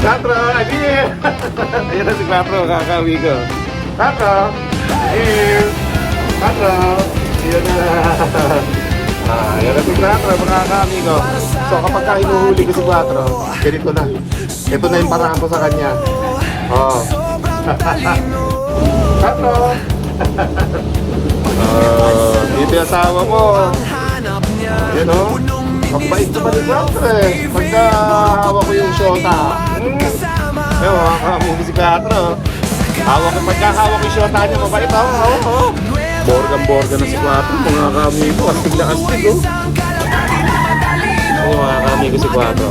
Quatro, again! Ayan na si Quatro, kakamigo. Quatro! Again! Quatro! Ayan na. Ayan na si Quatro, mga kakamigo. So kapag hinuhuli ko si Quatro, ganito na. Ito na yung paraan ko sa kanya. Oh. Quatro! Dito yung asawa mo. Ayan o. Mabait naman ni Quatro eh. Pagka hawak ko yung shota. Ayan, makakamuhi si Quatro. Pagka hawak ko yung shota niya, mabait o. Borgan na si Quatro. Mga kamigo, astig na astig o. Mga kamigo si Quatro.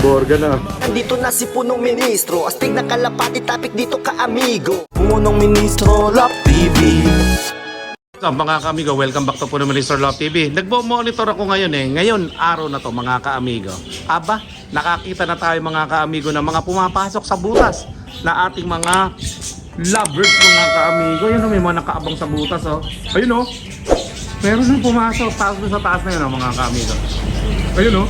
Borgan na. Nandito na si punong ministro, astig na kalapati, tapik dito ka amigo. Punong ministro, Love TV. So, mga kaamigo, welcome back to Puno Minister Love TV. Nagbo-monitor ako ngayon Ngayon, araw na to mga kaamigo. Aba, nakakita na tayo mga kaamigo ng mga pumapasok sa butas na ating mga lovers mga kaamigo. Yun may mga nakaabang sa butas Ayun meron nang pumasok. Taas sa taas na yun mga kaamigo. Ayun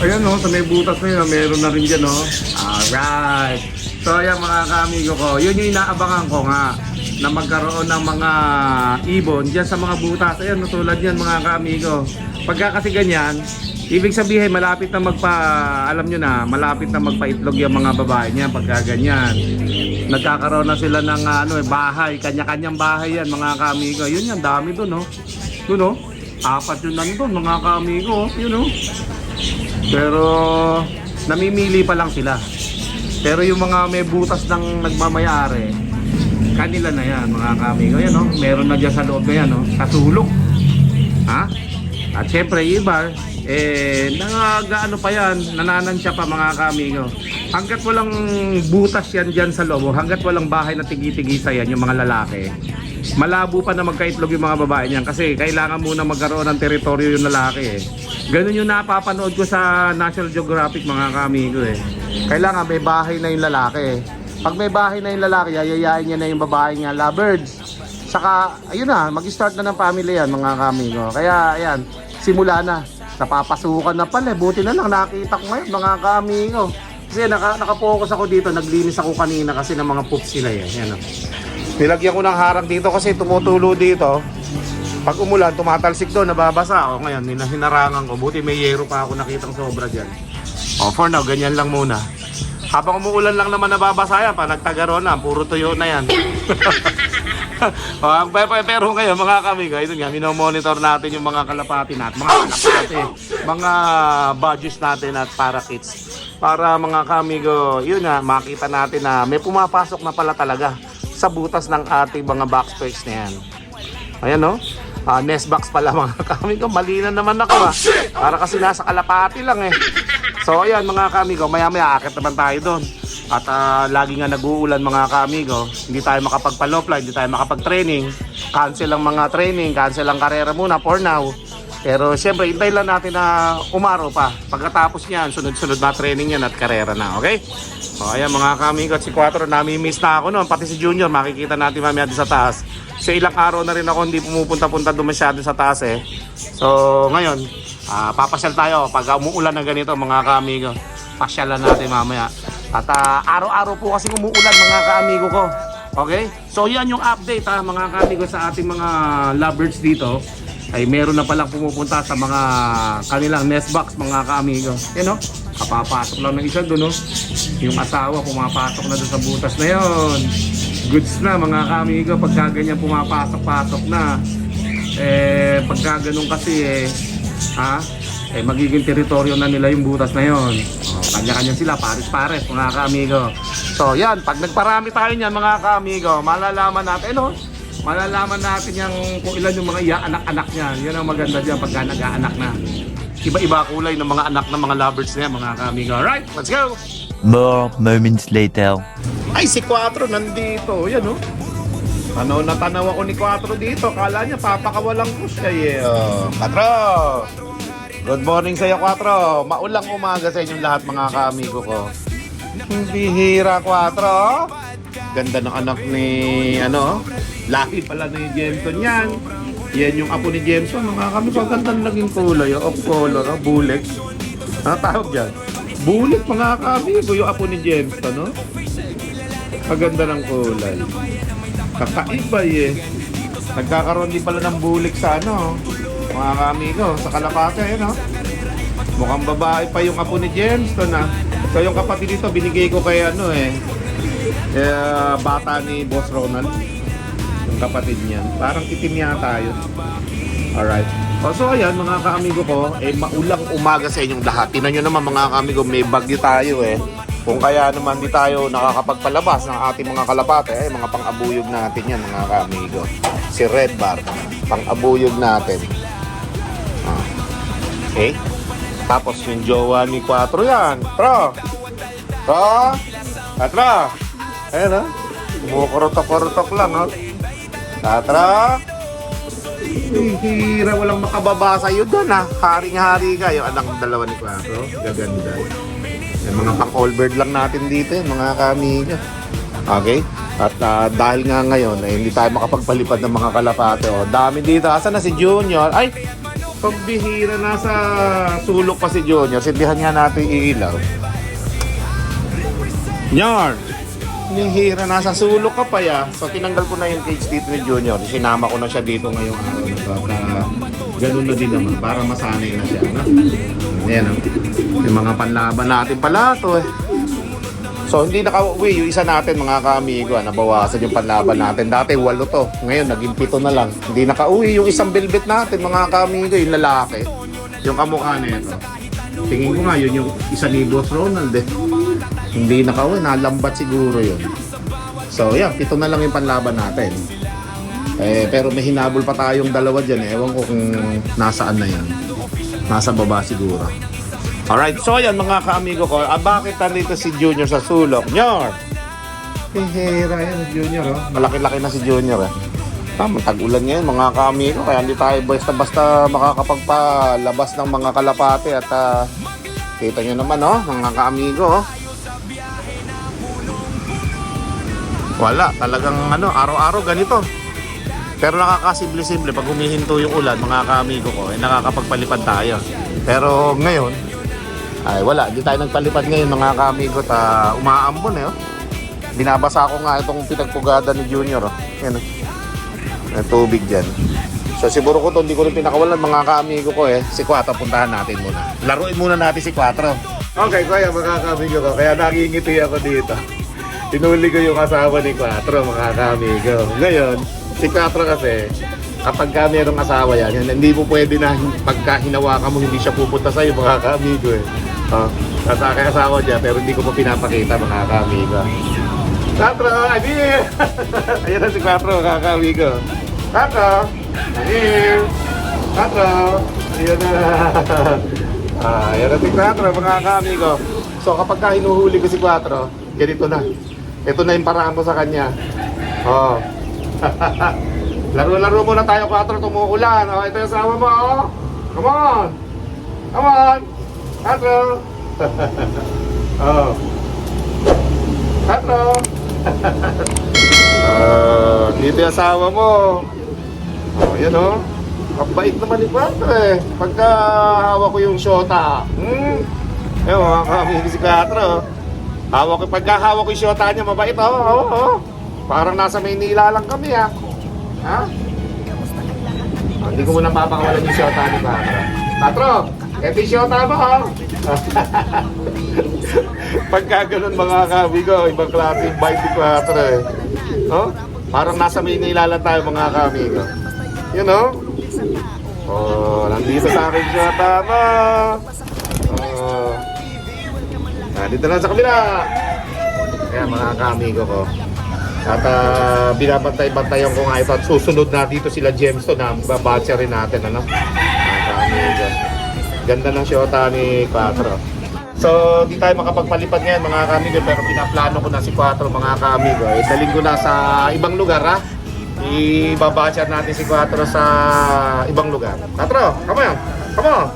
Ayan sa may butas na yun, meron na rin dyan Alright. So ayan mga kaamigo ko, yun yung inaabangan ko nga na magkaroon ng mga ibon dyan sa mga butas. Ayan, tulad yan mga kaamigo. Pagka kasi ganyan, ibig sabihin malapit na alam nyo na, malapit na magpaitlog yung mga babae niya pagka ganyan. Nagkakaroon na sila ng bahay, kanya-kanyang bahay yan mga kaamigo. Yun yan, dami dun Dun apat yun nandun mga kaamigo. Yun Pero namimili pa lang sila. Pero yung mga may butas ng nagmamayari, kanila na yan mga kamigo. Yan meron na dyan sa loob na yan kasulok. At syempre iba nagaano pa yan, nananansya pa mga kamigo. Hanggat walang butas yan dyan sa loob, hanggat walang bahay na tigi-tigisa yan yung mga lalaki, malabo pa na magkaitlog yung mga babae niyan kasi kailangan muna magkaroon ng teritoryo yung lalaki Ganun yung napapanood ko sa National Geographic mga kamigo Kailangan may bahay na yung lalaki. Pag may bahay na yung lalaki, yayayain niya na yung babae niya, lovebirds. Saka, ayun na, mag-start na ng family yan mga kamigo. Kaya, ayan, simula na. Napapasukan na pala. Buti na lang, nakita ko ngayon mga kamigo. Kasi nakapokus ako dito, naglinis ako kanina kasi ng mga poops sila Ayan Nilagyan ko ng harang dito kasi tumutulo dito. Pag umulan, tumatalsik doon, nababasa. Ngayon, hinarangan ko. Buti may yero pa ako nakitang sobra dyan. For now, ganyan lang muna. Habang umuulan lang naman nababasa yan, pa nagtagaro na, puro tuyo na yan. Pero ngayon mga kamigo, ito nga, minomonitor natin yung mga kalapati natin, mga badges natin at parakeets. Para mga kamigo, yun nga, makita natin na may pumapasok na pala talaga sa butas ng ating mga box perch na yan. Ayan nest box pala mga kamigo, mali na naman ako para kasi nasa kalapati lang So ayan mga kamigo, maya akit naman tayo doon. At lagi nga nag-uulan mga kamigo, hindi tayo makapagpa-low-fly, hindi tayo makapag-training. Cancel ang mga training, cancel ang karera muna for now. Pero siyempre, hintay lang natin na umaraw pa. Pagkatapos niyan, sunod-sunod na training yan at karera na, okay? So ayan mga kamigo, at si Quatro, nami-miss na ako noon, pati si Junior, makikita natin mamaya doon sa taas. So ilang araw na rin ako hindi pumupunta-punta doon masyado sa taas So ngayon, papasyal tayo pag umuulan na ganito mga kaamigo. Pasyalan natin mamaya. At araw-araw po kasi umuulan mga kaamigo ko. Okay? So yan yung update mga kaamigo sa ating mga lovebirds dito. Ay meron na palang pumupunta sa mga kanilang nest box mga kaamigo. Kapapasok lang ng isa doon Yung asawa pumapasok na doon sa butas na yon. Goods na mga kaamigo pagka ganyan pumapasok-pasok na. Pagka ganun kasi magiging teritoryo na nila yung butas na yon. Kanya-kanya sila, pares-pares mga kaamigo. So yan, pag nagparami tayo niyan mga kaamigo, malalaman natin malalaman natin kung ilan yung mga anak-anak niyan. Yan ang maganda diyan pagka nag-aanak na. Iba-iba kulay ng mga anak ng mga lovebirds niya mga kaamigo. Alright, let's go! More moments later. Ay, si Quatro nandito. Yan natanaw ako ni Quatro dito. Kala niya papakawalang ko siya Quatro! Good morning sa iyo, Quatro. Maulang umaga sa inyong lahat mga kaamigo ko. Bihira, Quatro. Ganda ng anak ni lahi pala ni Jameson yan. Yan yung apo ni Jameson mga kaamigo. Ganda ng naging kulay. Off color, bulex. Ano tawag dyan? Bulit mga ka-amigo, yung apo ni James to, no? Kaganda ng kulay. Kakaiba eh. Nagkakaroon din pala ng bulik sa ano, mga ka-amigo, sa kalapate, eh, no? Mukhang babae pa yung apo ni James to na. So yung kapatid dito, binigay ko kay ano bata ni Boss Ronald. Yung kapatid niyan. Parang itim yata yun. Alright. So ayan mga ka-amigo ko, maulang umaga sa inyong lahat. Tingnan nyo naman mga ka-amigo, may bagyo tayo eh. Kung kaya naman di tayo nakakapagpalabas ng ating mga kalapate, mga pang-abuyog natin yan mga ka-amigo. Si Red Bar, pang-abuyog natin. Okay? Tapos yung jowa ni Quatro yan. Tro! Tatra! Ayan ha? Kumukurotok-kurotok lang ha? Tatra! Hira, walang makababa sa'yo doon ha. Haring-hari ka. Yung anak ng dalawa ni Quatro. Gaganda. Yung mga pang-all-bird lang natin dito mga kamiga. Okay? At dahil nga ngayon, hindi tayo makapagpalipad ng mga kalapate. Dami dito. Asa na si Junior? Ay! Pagbihira, nasa sulok pa si Junior. Sindihan nga natin ilaw. Junior! Nihira, nasa sulok ka pa ya. So tinanggal ko na yung cage dito ni Junior. Sinama ko na siya dito ngayong araw na to. Ganun na din naman para masanay na siya. No? Ayan, yung mga panlaban natin pala to eh. So hindi nakauwi yung isa natin mga ka-amigo. Nabawasan yung panlaban natin. Dati 8 to. Ngayon naging 7 na lang. Hindi nakauwi yung isang velvet natin mga ka-amigo. Yung lalaki. Yung kamukha nito. Tingin ko nga yun yung isa ni Boss Ronald eh. Hindi nakauwi. Nalambat siguro yun. So yan, 7 na lang yung panlaban natin. Pero may hinabol pa tayong dalawa dyan eh. Ewan ko kung nasaan na yan. Nasa baba siguro. Alright, so yan mga ka-amigo ko. Bakit nandito si Junior sa sulok? Junior! Hihira yan si Junior. Malaki-laki na si Junior eh. Tag-ulan ngayon mga ka-amigo. Kaya hindi tayo basta-basta makakapagpalabas ng mga kalapate. At kita nyo naman mga ka-amigo. Wala, talagang araw-araw ganito. Pero nakakasimple-simple pag humihinto yung ulan mga ka-amigo ko, nakakapagpalipad tayo. Pero ngayon, ay wala, di tayo nagpalipad ngayon mga ka-amigo at umaambon Binabasa ko nga itong pinagpugada ni Junior. Yan may tubig dyan. So siguro ko to, hindi ko rin pinakawalan mga ka-amigo ko Si Quatro, puntahan natin muna. Laruin muna natin si Quatro. Okay, kaya mga ka-amigo ko, kaya nakingiti ako dito. Tinuli ko yung asawa ni Quatro mga ka-amigo. Ngayon, si Quatro kasi, kapag mayroong asawa yan, hindi mo pwede na pagka hinawakan mo, hindi siya pupunta sa'yo mga ka-amigo Nasa aking asawa dyan, pero hindi ko pa pinapakita mga ka-amigo. Quatro, Anil! Ayan na si Quatro mga ka-amigo. Quatro! Anil! Quatro! Ayan na! Ayan na si Quatro mga ka-amigo. So kapag hinuhuli ko si Quatro, ganito na. Ito na yung paraan ko sa kanya. Laro-laro muna tayo, Quatro, tumuulan. Ito yung asawa mo, Come on! Come on! Quatro! Quatro! Dito yung asawa mo. Yan Ang bait naman ni Quatro Pagka hawak ko yung shota. Ayun, mga kami si Quatro. Pagka hawak ko yung shota niya, mabait Parang nasa Maynila lang kami Hindi ko muna papakawalan yung shota ni Quatro. Quatro, eto yung shota mo Pagka ganun mga kamigo, ibang klase yung bite ni Quatro Parang nasa Maynila lang tayo mga kamigo. Yun nandito sa akin yung shota mo. Dito lang sa kabila. Kaya mga kamigo ko. At binabantay-bantayan ko nga ito at susunod na dito sila Gemstone na babatcha rin natin Ganda ng shota ni Quatro. So di tayo makapagpalipad ngayon mga kamigo, pero pinaplano ko na si Quatro mga kamigo. Daling ko na sa ibang lugar Ibabatcha natin si Quatro sa ibang lugar. Quatro, come on! Come on!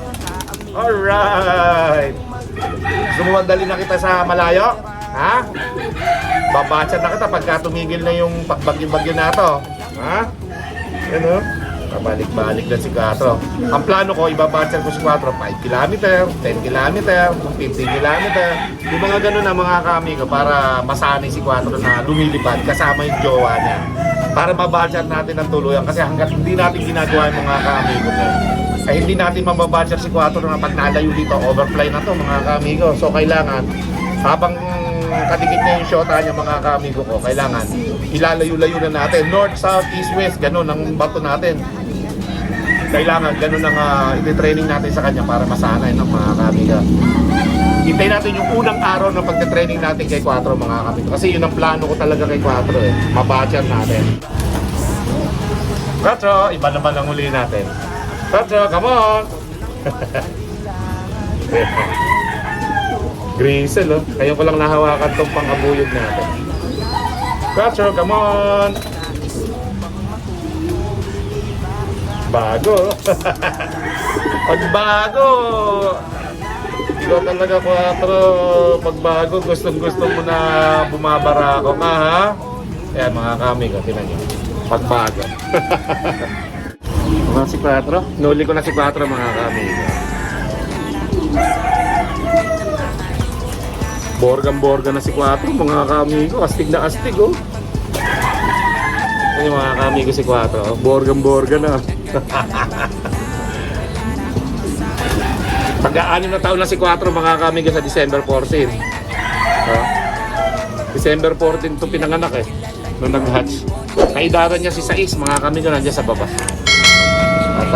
Alright! Sumuwandali na kita sa malayo? Babatcha na kita pagka tumigil na yung pagbagyo-bagyo na to. Yan Pabalik-balik lang si 4. Ang plano ko, ibabatcher ko si 4, 5 km, 10 km, 15 km. Yung mga ganun na mga kamigo para masanay si 4 na lumilipad kasama yung jowa niya. Para mabatcher natin ng tuluyan kasi hanggat hindi natin ginagawa yung mga kamigo ko, ay hindi natin mababatcher si 4 na pag nalayo dito, overfly na to mga kamigo. So kailangan, habang kadikit niya yung shota niya mga kamigo ko, kailangan ilalayo-layo na natin. North, South, East, West, ganun ang bato natin. Kailangan ganun ang iti-training natin sa kanya para masanay ng mga kamigo. Hintayin natin yung unang araw ng pagte-training natin kay 4 mga kamigo. Kasi yun ang plano ko talaga kay 4 eh. Mabatcher natin. 4, iba naman ang huli natin. 4, come on! Grisel, oh. Ngayon ko lang nahawakan tong pangabuyog natin. 4, come on! Bago. Pagbago. Ikaw talaga 4. Pagbago, gustong-gusto mo na bumabara ako ka, ha? Ayan mga kamigo, tinan nyo. Pagbago. Mga si 4. Nuli ko na si 4 mga kamigo. Borgang-borga na si 4 mga kamigo. Astig na astig, oh. Yung mga kamigo si 4, borgang-borga na. Pag-aanim na taon na si 4 mga kamigo sa December 14. December 14 ito pinanganak eh, nung nag-hatch. Kaedadaan niya si 6 mga kamigo nandiyan sa baba. At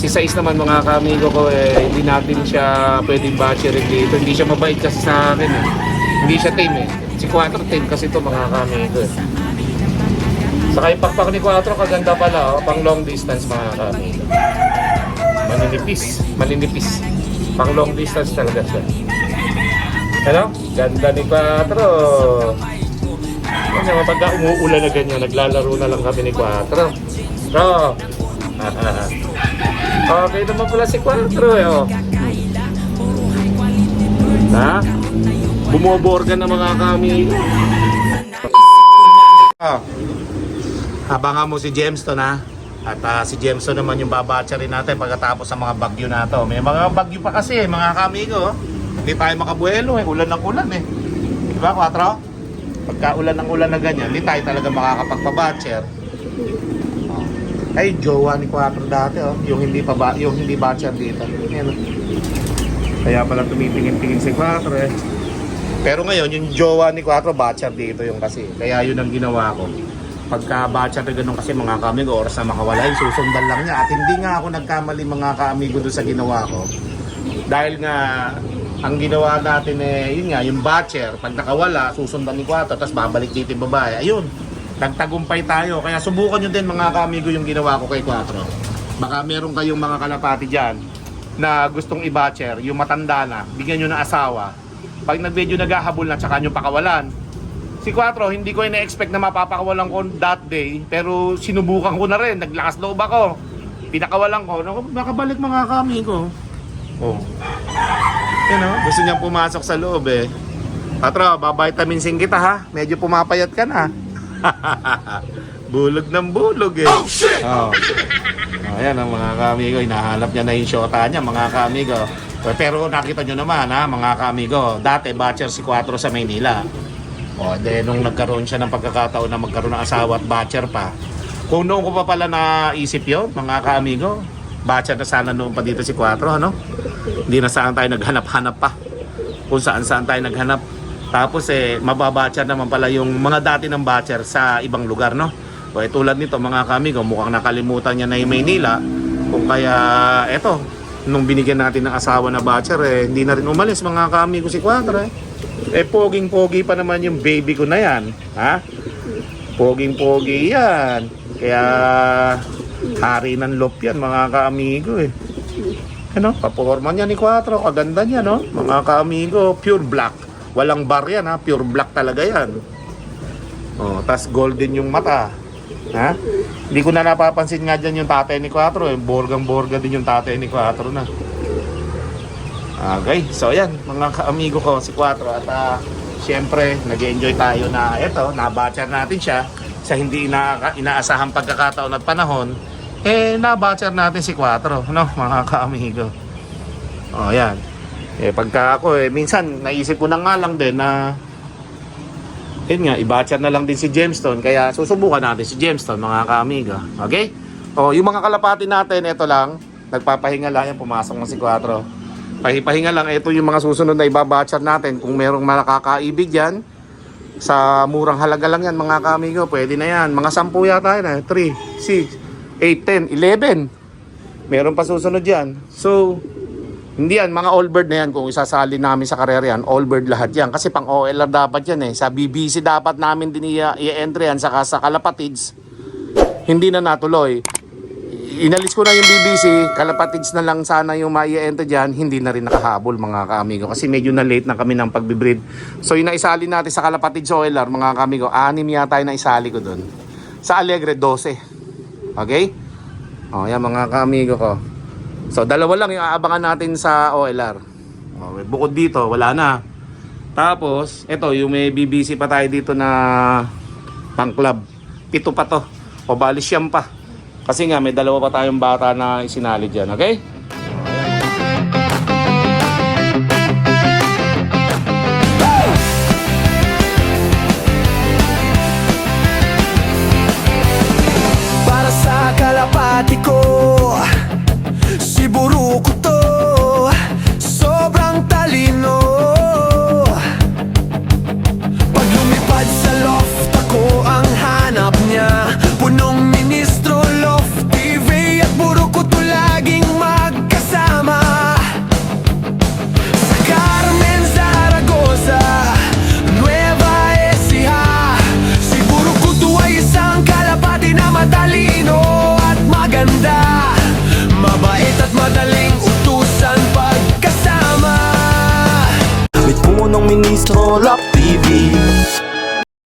si 6 naman mga kamigo ko hindi natin siya pwedeng batcherin dito. Hindi siya mabait kasi sa akin eh. Hindi siya tame eh. Si 4 tame kasi ito mga kamigo eh. Saka yung pakpak ni 4, kaganda pala, pang long distance mga kamigo. Maninipis. Pang long distance talaga siya. Ano? Ganda ni 4. Kasi pagka umuulan na ganyan, naglalaro na lang kami ni 4. Bro! Okay naman pala si 4 eh, oh. Ha? Bumoborga na mga kamigo. Abangan mo si Gemstone ha. At si Gemstone naman yung babatcherin natin pagkatapos sa mga bagyo na to. May mga bagyo pa kasi mga kamigo. Hindi tayo makabuelo eh. Ulan ng ulan eh. Diba 4? Pagka ulan ng ulan na ganyan, hindi tayo talaga makakapagpabatcher. Ay, jowa ni 4 dati oh. Yung hindi batcher dito. Yan, oh. Kaya pala tumitingin-tingin si 4 eh. Pero ngayon, yung jowa ni 4 batcher dito yung kasi. Kaya yun ang ginawa ko. Pagka batcher na ganun kasi mga kamigo, oras na makawala yun, susundan lang niya. At hindi nga ako nagkamali mga kamigo doon sa ginawa ko. Dahil nga, ang ginawa natin yun nga, yung batcher, pag nakawala, susundan ni 4, tapos babalik dito yung babae. Ayun, nagtagumpay tayo. Kaya subukan nyo din mga kamigo yung ginawa ko kay 4. Baka meron kayong mga kalapati dyan na gustong i-batcher, yung matanda na, bigyan nyo ng asawa. Pag nag-video naghahabol na, tsaka nyo pakawalan. Si 4, hindi ko ina-expect na mapapakawalan ko that day, pero sinubukan ko na rin, naglakas loob ako. Pinakawalan ko, nakabalik mga kamigo. Oh. Yan oh, gusto niyang pumasok sa loob eh. 4, babitaminsin kita ha, medyo pumapayat ka na. Bulog ng bulog eh. Oh shit! Oh. Ayan ang mga kamigo, hinahanap niya na yung shota niya mga kamigo. Pero nakita nyo naman ha mga kamigo, dati batcher si 4 sa Maynila. O, then nung nagkaroon siya ng pagkakataon na magkaroon ng asawa at batcher pa. Kung noon ko pa pala naisip yun, mga ka-amigo, batcher na sana noon pa dito si 4, ano? Hindi na saan tayo naghanap-hanap pa. Kung saan-saan tayo naghanap. Tapos mababatcher naman pala yung mga dati ng batcher sa ibang lugar, no? O, tulad nito, mga ka-amigo, mukhang nakalimutan niya na yung Maynila. Kung kaya, eto, nung binigyan natin ng asawa na batcher, hindi na rin umalis, mga ka-amigo si 4, poging-pogi pa naman yung baby ko na yan. Ha? Poging-pogi yan. Kaya, hari ng lop yan, mga ka-amigo eh. Ano? Paporma niya ni 4. Kaganda niya, no? Mga ka-amigo, pure black. Walang bar yan, ha? Pure black talaga yan. Oh, tas golden yung mata. Ha? Hindi ko na napapansin nga dyan yung tatay ni 4 eh. Borgang-borga din yung tatay ni 4 na. Okay, so yan mga ka-amigo ko si 4 at syempre nag-enjoy tayo na eto, nabatcher natin siya sa hindi inaasahang pagkakataon at panahon. na-batcher natin si 4, no, mga ka-amigo. O, yan. Pagka ako, minsan, naisip ko na nga lang din na, yun nga, i-batcher na lang din si Gemstone. Kaya, susubukan natin si Gemstone, mga ka-amigo. Okay? O, yung mga kalapati natin, ito lang, nagpapahinga lang yan, pumasok na si 4. Pahipahinga lang, ito yung mga susunod na ibabatcher natin. Kung merong makakaibig yan, sa murang halaga lang yan, mga ka-amigo, pwede na yan. Mga 10 yata yan, 3, 6, 8, 10, 11. Meron pa susunod yan. So, hindi yan, mga all bird na yan. Kung isasali namin sa karera yan, all bird lahat yan. Kasi pang OLR dapat yan eh. Sa BBC dapat namin din i-entry yan. Saka sa Kalapatids, hindi na natuloy. Inalis ko na yung BBC, Kalapatids na lang sana yung ma-i-enter dyan. Hindi na rin nakahabol, mga ka-amigo. Kasi medyo na late na kami ng pagbibreed. So, yung naisali natin sa Kalapatids OLR, mga ka-amigo, 6 yata yung naisali ko dun. Sa Alegre, 12. Okay? O, yan mga ka-amigo ko. So, 2 lang yung aabangan natin sa OLR. O, bukod dito, wala na. Tapos, ito, yung may BBC pa tayo dito na pang club. 7 pa to. O, bali siyam pa. Kasi nga, may 2 pa tayong bata na isinali dyan. Okay? Kalapati ko, si Buruko to, sobrang talino. Pag lumipad sa loft, ako ang hanap niya. Punong ministro, loft TV at Buruko to laging magkasama. Sa Carmen Zaragoza, Nueva Ecija, si Buruko to ay isang kalapati na matalino. Maganda, mabait at madaling utusan pagkasama. May punong ministro, Love TV.